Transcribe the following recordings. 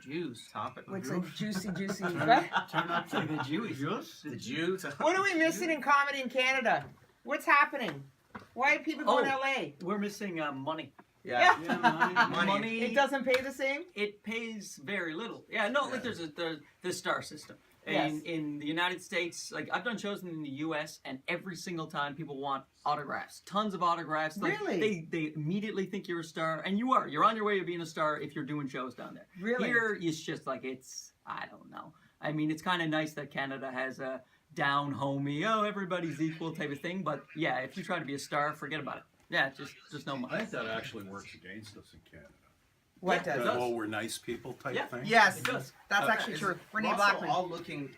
juice. Topic. What's a juicy? Turn up to the juice. The juice. What are we missing in comedy in Canada? What's happening? Why do people go to LA? We're missing money. Yeah. Money. It doesn't pay the same? It pays very little. Yeah, no, like there's the star system. Yes. In the United States, like I've done shows in the U.S. and every single time people want autographs, tons of autographs. Like, Really? They immediately think you're a star, and you are. You're on your way to being a star if you're doing shows down there. Really? Here, it's just like I don't know. I mean, it's kind of nice that Canada has a down homey, everybody's equal type of thing. But yeah, if you try to be a star, forget about it. Yeah, just no money. I think that actually works against us in Canada. What does? The whole we're nice people type thing. Yes, It does. that's actually true. Rene We're Blackman. also all looking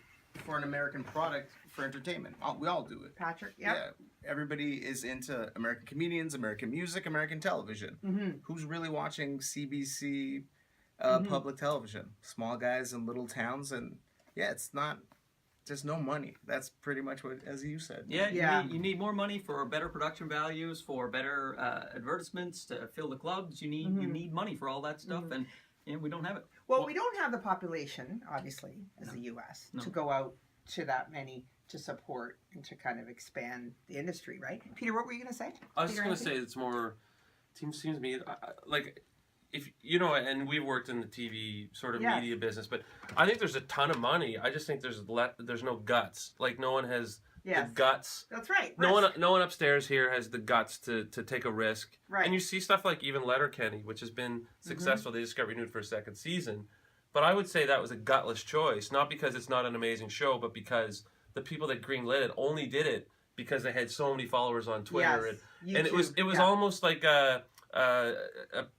for an American product for entertainment. We all do it. Patrick, Yeah. Everybody is into American comedians, American music, American television. Mm-hmm. Who's really watching CBC public television? Small guys in little towns, and yeah, it's not. There's no money. That's pretty much what, as you said. Yeah, you need more money for better production values, for better advertisements to fill the clubs. You need money for all that stuff, and we don't have it. Well, we don't have the population, obviously, as the U.S. to go out to that many to support and to kind of expand the industry, right? Peter, what were you going to say? I was just going to say it's more. Seems to me like. If you know, and we've worked in the TV sort of media business, but I think there's a ton of money. I just think there's no guts. Like no one has the guts. That's right. No one upstairs here has the guts to take a risk. Right. And you see stuff like even Letterkenny, which has been successful. They just got renewed for a second season. But I would say that was a gutless choice, not because it's not an amazing show, but because the people that greenlit it only did it because they had so many followers on Twitter, and it was almost like a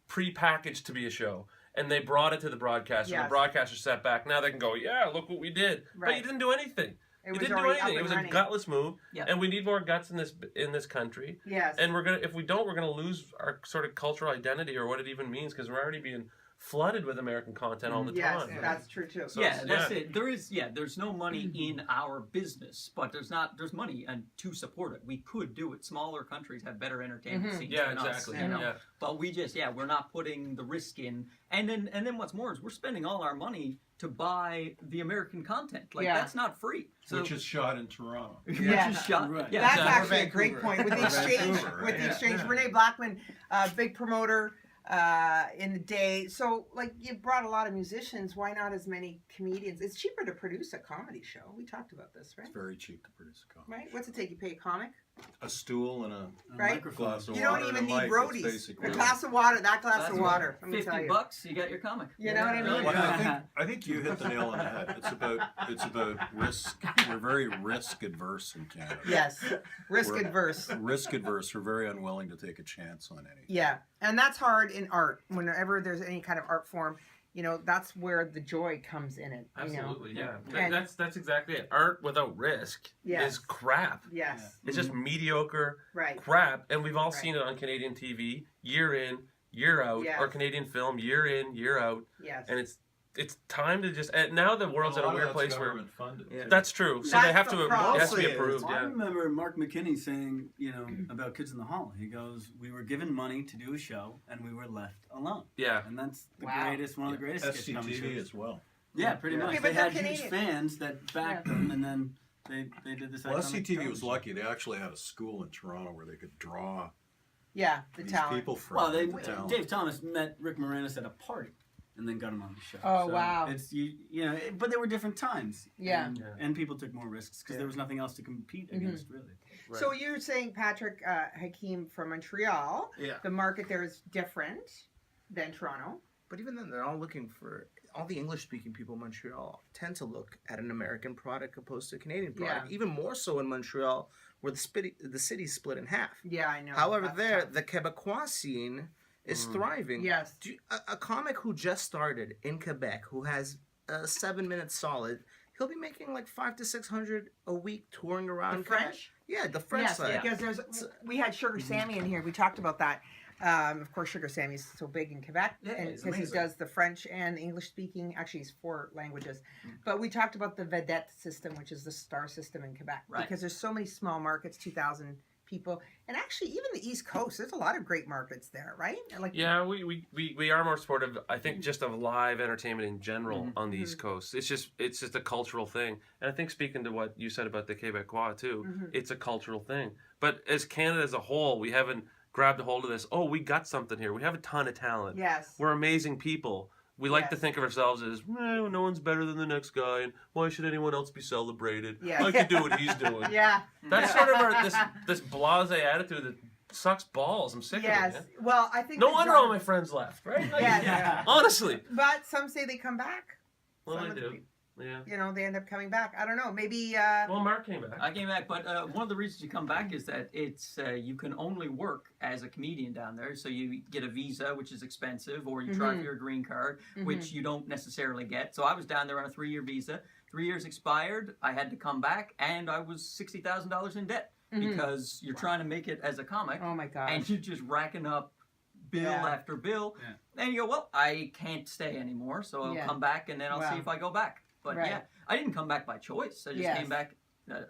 pre-packaged to be a show, and they brought it to the broadcaster. The broadcaster sat back. Now they can go, look what we did. Right. But you didn't do anything. You didn't do anything. It was a gutless move, and we need more guts in this country. Yes. And if we don't, we're gonna lose our sort of cultural identity or what it even means, because we're already being flooded with American content all the time. Yes, that's true too. So that's it. There's no money in our business, but there's money to support it. We could do it. Smaller countries have better entertainment scenes than exactly. us. You know? But we just we're not putting the risk in. And then what's more is we're spending all our money to buy the American content. Like that's not free. So, which is shot in Toronto. Which is shot. Right. Yeah, that's exactly. actually a great point. With the exchange, Rene Blackman, big promoter. In the day, so like you brought a lot of musicians. Why not as many comedians? It's cheaper to produce a comedy show. We talked about this, right? It's very cheap to produce a comedy. Right? What's it take? You pay a comic, a stool and a glass of you water. don't even need mic, roadies. A glass of water. That glass of water. $50, you got your comic. You know what I mean? Well, I think you hit the nail on the head. It's about risk. We're very risk adverse in Canada. Yes, risk adverse. Risk adverse. We're very unwilling to take a chance on anything. Yeah, and that's hard in art. Whenever there's any kind of art form, that's where the joy comes in it. Absolutely, yeah. And That's exactly it. Art without risk is crap. Yes. It's just mediocre crap, and we've all seen it on Canadian TV year in, year out, or Canadian film year in, year out. Yes. And it's time to just. And now the world's in a weird place where funded. that's true. So they have to. It has to be approved. I remember Mark McKinney saying, about Kids in the Hall. He goes, "We were given money to do a show, and we were left alone." Yeah, and that's the greatest, one of the greatest SCTV as well. Yeah, pretty much. Okay, they had Canadian. huge fans that backed them, and then they did this. Well, SCTV was lucky. They actually had a school in Toronto where they could draw. The these talent. people from. Well, Dave Thomas met Rick Moranis at a party. And then got him on the show. Oh, wow. It's but there were different times. Yeah. And people took more risks because there was nothing else to compete against, really. Right. So you're saying, Patrick, Hakeem from Montreal, the market there is different than Toronto. But even then, they're all looking for. All the English-speaking people in Montreal tend to look at an American product opposed to a Canadian product. Even more so in Montreal, where the city's split in half. Yeah, I know. However, the Quebecois scene is thriving. Yes. A comic who just started in Quebec, who has a 7 minute solid, he'll be making like $500 to $600 a week touring around. The French? Yeah, the French side. Because we had Sugar Sammy in here. We talked about that. Of course, Sugar Sammy's so big in Quebec because he does the French and the English speaking. Actually, he's 4 languages. But we talked about the vedette system, which is the star system in Quebec, because there's so many small markets, 2,000 people, and actually even the East Coast, there's a lot of great markets there, right? Like Yeah, we are more supportive, I think, just of live entertainment in general on the East Coast. It's just a cultural thing. And I think, speaking to what you said about the Quebecois too, it's a cultural thing. But as Canada as a whole, we haven't grabbed a hold of this. Oh, we got something here. We have a ton of talent. Yes. We're amazing people. We like to Yes. think of ourselves as, no one's better than the next guy, and why should anyone else be celebrated? Yeah. I can do what he's doing. Yeah. That's sort of this blasé attitude that sucks balls. I'm sick of it. Yes. Man. Well, I think No the wonder genre- all my friends left, right? Like, Yes. Yeah. honestly. But some say they come back. Well, Some I of the do. people- Yeah. You know, they end up coming back. I don't know. Maybe. Well, Mark came back. I came back, but one of the reasons you come back is that it's you can only work as a comedian down there. So you get a visa, which is expensive, or you try for your green card, which you don't necessarily get. So I was down there on a 3-year visa. 3 years expired. I had to come back, and I was $60,000 in debt because you're trying to make it as a comic, Oh my gosh. and you're just racking up bill Yeah. after bill. Yeah. And you go, well, I can't stay anymore, so I'll Yeah. come back, and then I'll Wow. see if I go back. But Right. yeah, I didn't come back by choice. I just Yes. came back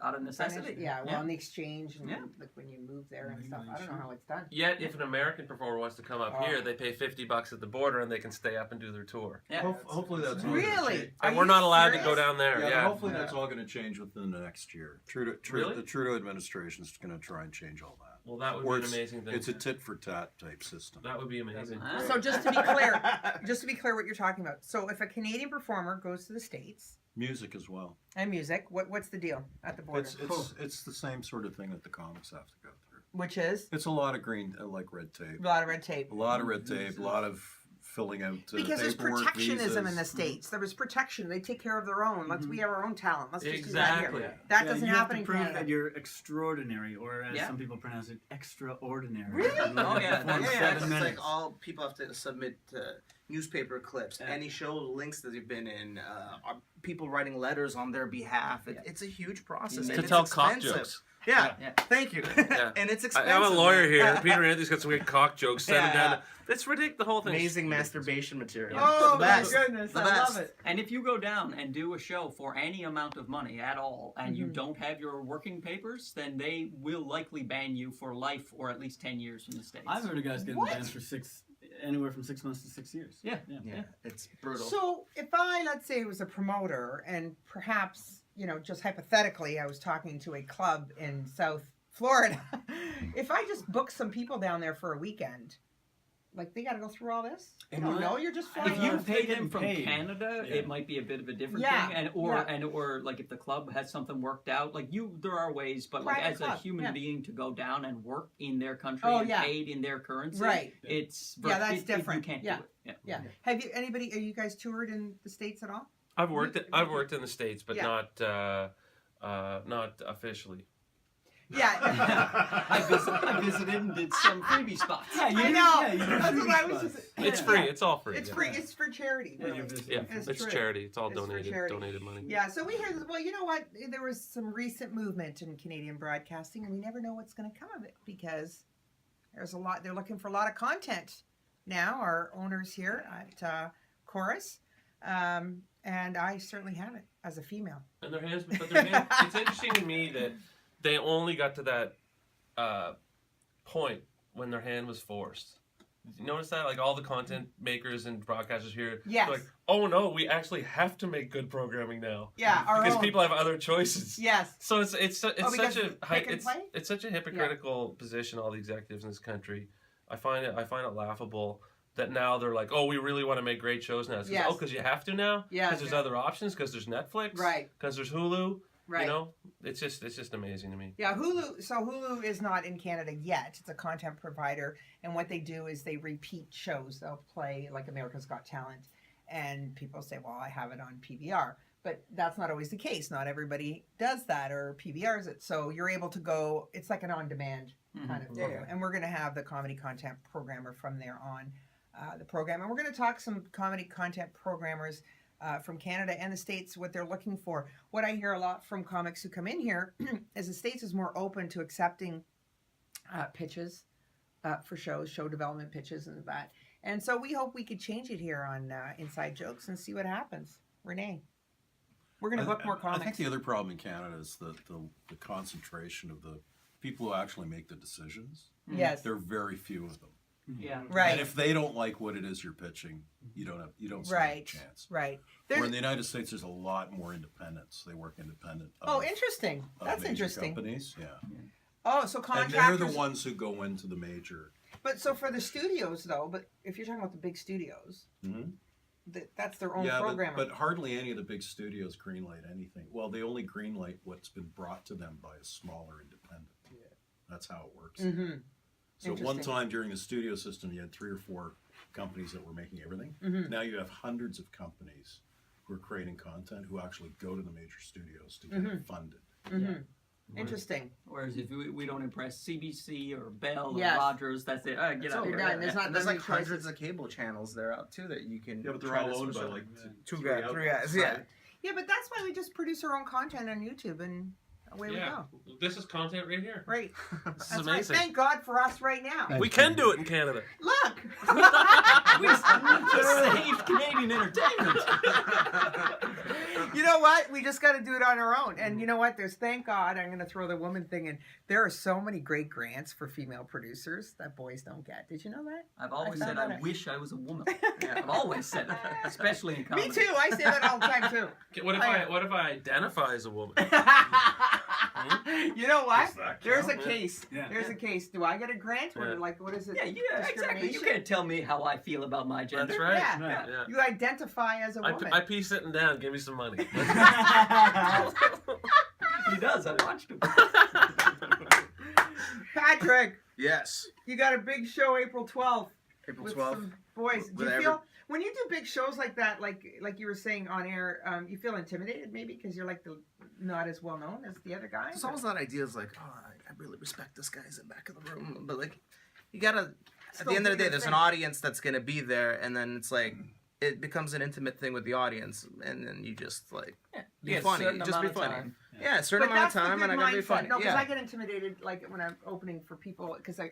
out of necessity. Yeah, well, on the exchange and Yeah. like when you move there and stuff. I Legally, don't know how it's done. Yet, if an American performer wants to come up here, they pay $50 at the border, and they can stay up and do their tour. Yeah. Hopefully that's all gonna Really? change. Are And we're you not allowed to serious? go down there. Yeah, Yeah. but hopefully that's all going to change within the next year. Really? The Trudeau administration is going to try and change all that. Well, that would Or be an amazing thing. It's a tit for tat type system. That would be amazing. Ah. So just to be clear, what you're talking about. So if a Canadian performer goes to the States Music as well. and music, what's the deal at the border? It's the same sort of thing that the comics have to go through. Which is It's a lot of green, like red tape. a lot of red tape. A lot of red tape. A lot of filling out Because there's paperwork, protectionism in the visas. States. There was protection. They take care of their own. We have our own talent. Let's just Exactly. do that here. That Yeah, doesn't you happen have in to prove Canada. that you're extraordinary, or as Yeah. some people pronounce it, extraordinary. Really? Oh, yeah. Perform Yeah, 7 It's minutes. like all people have to submit newspaper clips, Yeah. any show links that they've been in, are people writing letters on their behalf. It's a huge process. To and To it's tell cock expensive. jokes. Yeah. Yeah. Thank you. Yeah. And it's I, expensive. I'm a lawyer man. here. Peter Anthony's got some weird cock jokes. Send them Yeah. down. It's ridiculous. The whole thing. Amazing masturbation material. Oh the my best. goodness, The I best. love it. And if you go down and do a show for any amount of money at all, and you Mhm. don't have your working papers, then they will likely ban you for life or at least 10 years from the States. I've heard of guys getting What? banned for anywhere from 6 months to 6 years. Yeah. Yeah, it's brutal. So if let's say, was a promoter, and perhaps, just hypothetically, I was talking to a club in South Florida, if I just book some people down there for a weekend, like they got to go through all this? You don't know. You're just flying. If you Well, if pay they're them getting from paid. Canada, Yeah. it might be a bit of a different Yeah, thing, or like if the club has something worked out, like there are ways, but like Private as a club, human yeah. being to go down and work in their country Oh, and yeah. paid in their currency, Right. it's Yeah, that's different. You can't Yeah. do it. Yeah. Have you guys toured in the States at all? I've worked in the States, but Yeah. not officially. Yeah. I visited and did some freebie spots. Yeah, you I do- know. yeah, you do That's what I was spots. just. It's yeah. free. It's all free. It's yeah. free. It's for charity. Yeah, Really. you're visiting. Yeah, It's it's true. charity. It's all It's for donated charity. donated money. Yeah, so we hear, well, you know what? There was some recent movement in Canadian broadcasting, and we never know what's going to come of it because there's a lot. They're looking for a lot of content now. Our owners here at Chorus, and I certainly have it as a female. And it's interesting to me that they only got to that point when their hand was forced. Did you notice that? Like all the content makers and broadcasters here, Yes. they're like, oh no, we actually have to make good programming now. Yeah, our Because own. people have other choices. Yes. So it's because such a pick and play? it's such a hypocritical position, all the executives in this country. I find it laughable that now they're like, oh, we really want to make great shows now. It's 'cause, Yes. oh, because you have to now. Yeah. Because there's other options. Because there's Netflix. Right. Because there's Hulu. Right. You know, it's just amazing to me. Yeah, Hulu. So Hulu is not in Canada yet. It's a content provider, and what they do is they repeat shows. They'll play like America's Got Talent, and people say, "Well, I have it on PBR," but that's not always the case. Not everybody does that or PBRs it. So you're able to go. It's like an on-demand kind of thing. And we're going to have the comedy content programmer from there on the program, and we're going to talk some comedy content programmers. From Canada and the States, what they're looking for. What I hear a lot from comics who come in here is the States is more open to accepting pitches for shows, show development pitches and that. And so we hope we could change it here on Inside Jokes and see what happens. Renee, we're going to book more comics. I think the other problem in Canada is the concentration of the people who actually make the decisions, Yes. there are very few of them. Yeah. Right. And if they don't like what it is you're pitching, you don't stand Right. a chance. Right. Where in the United States, there's a lot more independence. They work independent. Oh, interesting. of That's major interesting. Companies, yeah. Oh, so And contractors. they're the ones who go into the major. But so for the studios, though, but if you're talking about the big studios, Mhm. that's their own Yeah, programmer. but hardly any of the big studios greenlight anything. Well, they only greenlight what's been brought to them by a smaller independent. Yeah. That's how it works. Mm-hmm. So at one time during the studio system, you had 3 or 4 companies that were making everything. Mm-hmm. Now you have hundreds of companies who are creating content who actually go to the major studios to get it funded. Mm-hmm. Interesting. Whereas if we don't impress CBC or Bell Yes. or Rogers, that's it. Get That's out all here. you're done. There's not And there's many like hundreds choices. of cable channels there out too that you can. Yeah, but they're try all to owned by switch like up. two three guys. outlets. Yeah. Yeah, but that's why we just produce our own content on YouTube and away we go. This is content right here. Right. This is That's right. amazing. Thank God for us right now. We can do it in Canada. Look. We just saved Canadian entertainment. You know what? We just got to do it on our own. And you know what? Thank God, I'm going to throw the woman thing in. There are so many great grants for female producers that boys don't get. Did you know that? I've always I said found I out. wish I was a woman. I've always said it, especially in comedy. Me too. I say that all the time too. Okay, what if I identify as a woman? You know what? Does that There's a count? case. Yeah. There's a case. Do I get a grant? Or Yeah. like, what is it? Yeah, exactly. You can't tell me how I feel about my gender. That's right. Yeah. Right. Yeah. You identify as a woman. I pee sitting down. Give me some money. He does. I watched him. Patrick, Yes. you got a big show April 12th. April With 12th. some boys. Do With you every- feel when you do big shows like that, like you were saying on air, you feel intimidated maybe because you're like not as well known as the other guys? It's almost that idea is like, oh, I really respect this guy's in the back of the room, but like, you gotta. At Still the end of the do day, your there's thing. an audience that's gonna be there, and then it's like it becomes an intimate thing with the audience, and then you just like be Yeah, funny, certain just amount be of funny. time. Yeah, a certain But amount that's of the time, good and I gotta be mindset. funny. No, because Yeah. I get intimidated like when I'm opening for people because I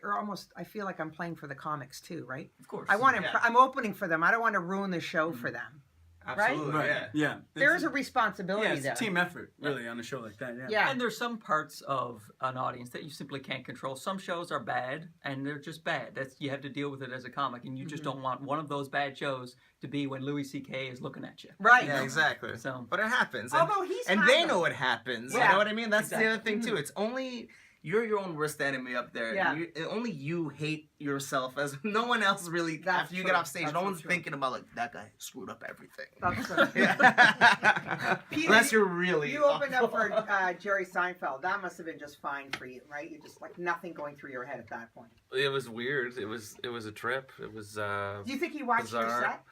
feel like I'm playing for the comics too, right? Of course. I want to. Yeah. I'm opening for them. I don't want to ruin the show for them. Absolutely, Right. yeah. Yeah. There is a responsibility yeah, it's there. a team effort, really, on a show like that. Yeah. Yeah. And there's some parts of an audience that you simply can't control. Some shows are bad, and they're just bad. That's you have to deal with it as a comic, and you just don't want one of those bad shows to be when Louis C.K. is looking at you. Right. Yeah, exactly. So- but it happens, and, Although he's and had they them. know it happens. Yeah. You know what I mean? That's the Exactly. other thing too. It's only you're your own worst enemy up there. Yeah. Only you hate yourself, as no one else really. That's after you true. get off stage, That's no so one's true. thinking about like that guy screwed up everything. That's so- Yeah. Peter, Unless you're really. You opened up awful. for Jerry Seinfeld. That must have been just fine for you, right? You just like nothing going through your head at that point. It was weird. It was a trip. It was. Do you think he watched your Bizarre. set?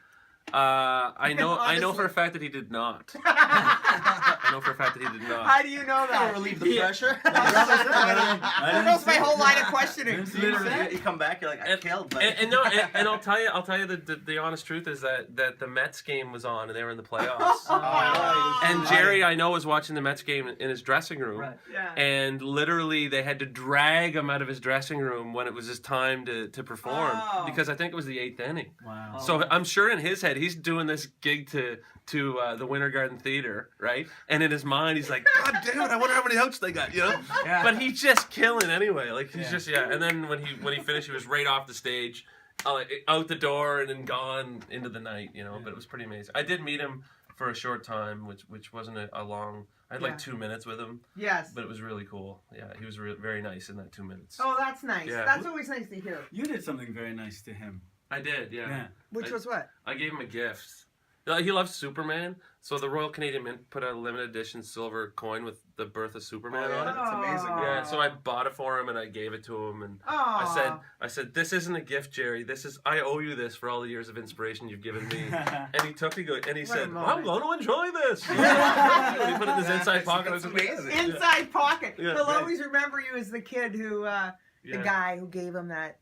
I know Honestly. for a fact that he did not. I know for a fact that he did not. How do you know Gotta that? relieve the pressure. There goes my whole line of questioning. Didn't see that. You come back, you're like, I And- killed, but And no, and I'll tell you the honest truth is that the Mets game was on and they were in the playoffs. Oh, And Jerry, I know, was watching the Mets game in his dressing room. Right. Yeah. And literally, they had to drag him out of his dressing room when it was his time to perform Oh. because I think it was the 8th inning. Wow. So I'm sure in his head, he's doing this gig to the Winter Garden Theater, right? And in his mind, he's like, God damn it, I wonder how many outs they got, you know? Yeah. But he's just killing anyway. Like he's Yeah. just And then when he finished, he was right off the stage, out the door, and then gone into the night, you know. But it was pretty amazing. I did meet him for a short time, which wasn't a long. I had Yeah. like 2 minutes with him, Yes. but it was really cool. Yeah, he was very nice in that 2 minutes. Oh, that's nice. Yeah. That's always nice to hear. You did something very nice to him. I did, Yeah. Which was what? I gave him a gift. He loves Superman, so the Royal Canadian Mint put out a limited edition silver coin with the birth of Superman on it. That's amazing. Yeah, so I bought it for him and I gave it to him, and Oh. I said, this isn't a gift, Jerry. I owe you this for all the years of inspiration you've given me. And he took it and he What a said, moment. I'm going to enjoy this. And he put it in his inside pocket. I was That's like, amazing. Inside pocket. Yeah, He'll right. always remember you as the kid who, the Yeah. guy who gave him that.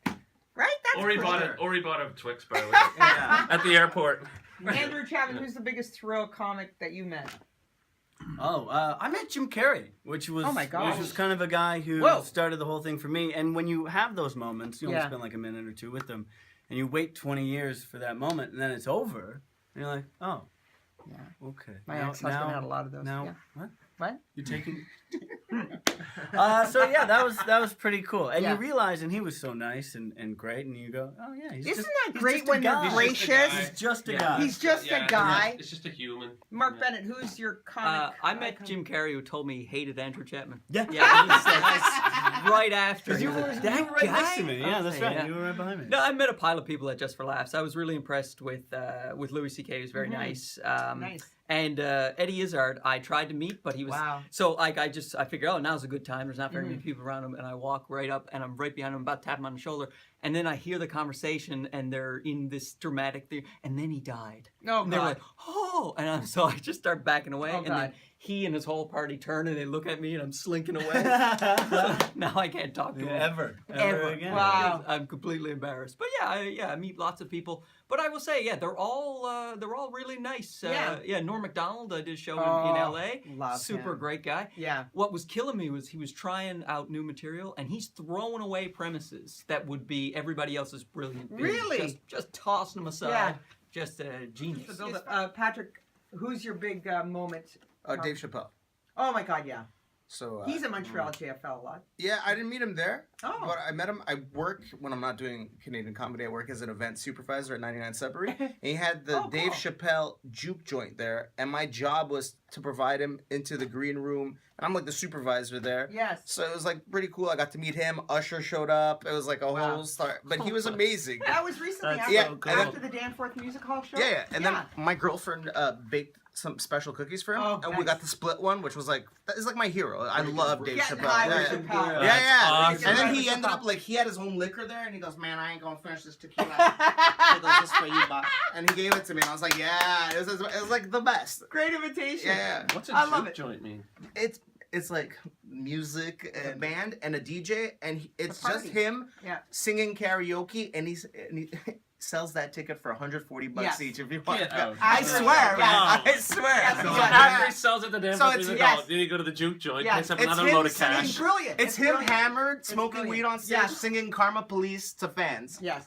Right? That's Or he cool. bought a Twix bar Yeah. at the airport. Andrew Chapman, who's the biggest thrill comic that you met? Oh, I met Jim Carrey, which was Oh my gosh. which was kind of a guy who Whoa. started the whole thing for me. And when you have those moments, you only Yeah. spend like a minute or two with them, and you wait 20 years for that moment, and then it's over, and you're like, oh, Yeah. okay. My Now- ex-husband now- had a lot of those. Now, Yeah. what? You're taking. So yeah, that was pretty cool, and Yeah. you realize, and he was so nice and great, and you go, oh yeah, he's Isn't just, that he's great just a when they're guy. gracious? He's just a Yeah. guy. He's just a guy. It's just a human. Mark Bennett, who's your comic? I met Jim Carrey, who told me he hated Andrew Chapman. Yeah. Yeah, he said that's right after. You He were, was like, you "That were right next guy?" to me. Yeah, that's Okay, right. yeah. You were right behind me. No, I met a pile of people at Just for Laughs. I was really impressed with Louis C.K. He was very nice. Nice. And Eddie Izzard, I tried to meet, but he was Wow. so like I figured, oh, now's a good time. There's not very many people around him, and I walk right up, and I'm right behind him, about to tap him on the shoulder, and then I hear the conversation, and they're in this dramatic thing, and then he died. Oh, And they were God. like, oh, and so I just start backing away, Oh, and God. then he and his whole party turn, and they look at me, and I'm slinking away. Now I can't talk to him Ever again. Wow. I'm completely embarrassed. But yeah, I meet lots of people. But I will say, yeah, they're all really nice. Yeah. Norm Macdonald, I did a show in Oh, L.A. love Super him. great guy. Yeah. What was killing me was he was trying out new material, and he's throwing away premises that would be everybody else's brilliant. bits. Really? Just tossing them aside. Yeah. Just a genius. To build up. Patrick, who's your big moment? Dave Chappelle. Oh my God, yeah. So He's in Montreal JFL a lot. yeah, I didn't meet him there, Oh. but I met him. I work when I'm not doing Canadian comedy. I work as an event supervisor at 99 Sudbury. And he had the Oh, Dave cool. Chappelle juke joint there, and my job was to provide him into the green room. And I'm like the supervisor there. Yes. So it was like pretty cool. I got to meet him. Usher showed up. It was like a Wow. whole start, but he was amazing. That was recently That's after, so cool. after the Danforth Music Hall show. Yeah. And then my girlfriend baked some special cookies for him, Oh, and we nice. got the split one, which was like that is like my hero. I love Dave Getting Chappelle. high with Yeah. Chappelle. Yeah. awesome. And then Right he with ended Chappelle. up like he had his own liquor there, and he goes, "Man, I ain't gonna finish this tequila. This is for you, Bob." And he gave it to me, and I was like, "Yeah, it was like the best." Great invitation. Yeah, What's a I love juke it. joint mean? it's like music, a band, and a DJ, and it's A party. just him Yeah. singing karaoke, and he sells that ticket for $140 Yes. each if you want. Get out. I swear, man. I swear. Yes, So Yeah. after he sells at the Danforth it's- Music yes. Hall, then you go to the juke joint, Yes. picks up It's another him load of singing cash. It's brilliant. It's him brilliant. hammered, smoking brilliant. weed on stage, Yes. singing Karma Police to fans. Yes.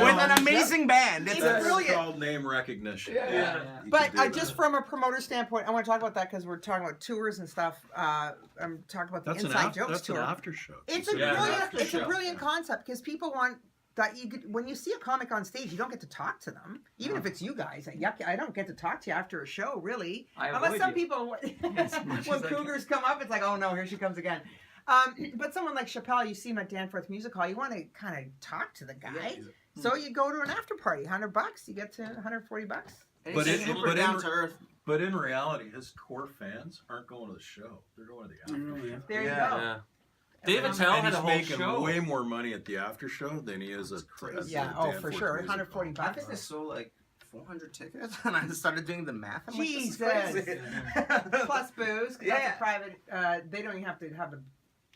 With an amazing band. It's It's a brilliant. It's called name recognition. Yeah. You But can do just that. from a promoter standpoint, I want to talk about that because we're talking about tours and stuff. I'm talking about the Inside Jokes that's tour. an after show. It's a Yeah, brilliant. after It's a show. brilliant concept because people want that you get, when you see a comic on stage, you don't get to talk to them, even if it's you guys. Yuck, I don't get to talk to you after a show, really. I Unless avoid some you. people, As much when as I can. cougars come up, it's like, oh no, here she comes again. But someone like Chappelle, you see him at Danforth Music Hall, you want to kind of talk to the guy. So you go to an after party, $100, you get to $140. And But he's it- super but down in- to earth. But in reality, his core fans aren't going to the show. They're going to the after show. There you Yeah. go. Yeah. David And Tell And had he's a whole making show. way more money at the after show than he is at the Yeah, oh, for Danforth sure. Music $140. I think they sold like 400 tickets, and I started doing the math. I'm Jesus. like, this is crazy. Plus booze, 'cause that's Yeah. a private, they don't even have to have the,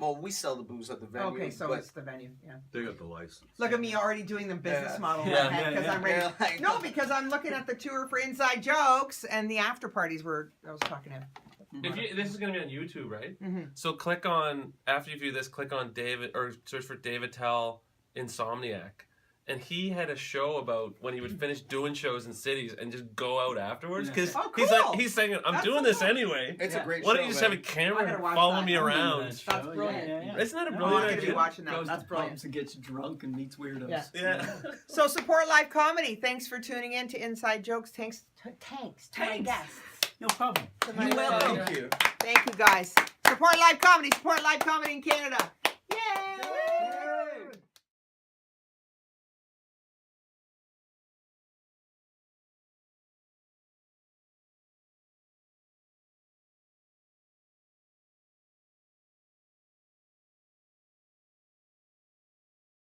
Well, we sell the booze at the venue. okay, so but it's the venue, yeah. They got the license. Look at me already doing the business Yeah. model in Yeah, my head because I'm ready. Yeah, like- No, because I'm looking at the tour for Inside Jokes and the after parties where I was talking to him. This is going to be on YouTube, right? Mhm. So click on, after you view this, click on David, or search for David Tell Insomniac. And he had a show about when he would finish doing shows in cities and just go out afterwards. Because Oh, he's cool. like, he's saying, I'm That's doing so this cool. anyway. It's Yeah. a great Why show. don't you just man. have a I camera gotta watch follow that. me I'm gonna around? That's brilliant. Isn't that a I'm brilliant gonna be idea? watching that. Goes That's to brilliant. pubs and gets drunk and meets weirdos. Yeah. Yeah. So support live comedy. Thanks for tuning in to Inside Jokes. Thanks to my guests. No problem. To my You're welcome. guests. Thank you. Thank you guys. Support live comedy. Support live comedy in Canada. Yay!